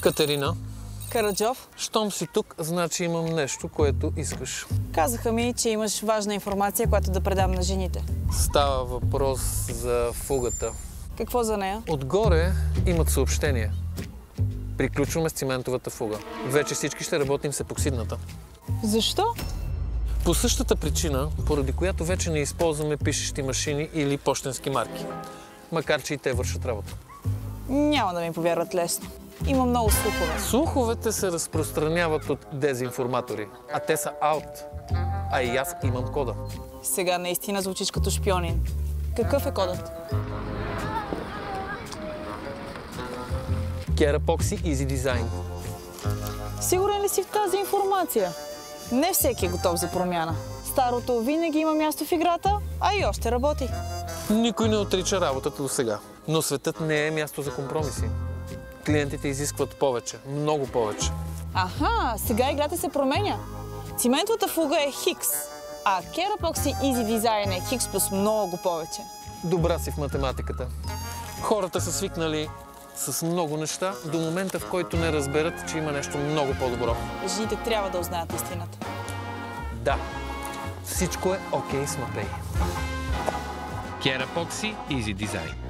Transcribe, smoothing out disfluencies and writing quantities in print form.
Катерина, Караджов. щом си тук, значи имам нещо, което искаш. Казаха ми, че имаш важна информация, която да предам на жените. Става въпрос за фугата. Какво за нея? Отгоре имат съобщение. Приключваме с циментовата фуга. Вече всички ще работим с епоксидната. Защо? По същата причина, поради която вече не използваме пишещи машини или пощенски марки. Макар че и те вършат работа. Няма да ми повярват лесно. Има много слухове. Слуховете се разпространяват от дезинформатори, а те са аут. А и аз имам кода. Сега наистина звучиш като шпионин. Какъв е кодът? Kerapoxy Easy Design. Сигурен ли си в тази информация? Не всеки е готов за промяна. Старото винаги има място в играта, а и още работи. Никой не отрича работата до сега. Но светът не е място за компромиси. Клиентите изискват повече, много повече. Аха, сега играта се променя. Циментовата фуга е Хикс, а Kerapoxy Easy Design е Хикс плюс много повече. Добра си в математиката. Хората са свикнали с много неща до момента, в който не разберат, че има нещо много по-добро. Жените трябва да узнаят истината. Да, всичко е окей с Матей. Kerapoxy Easy Design.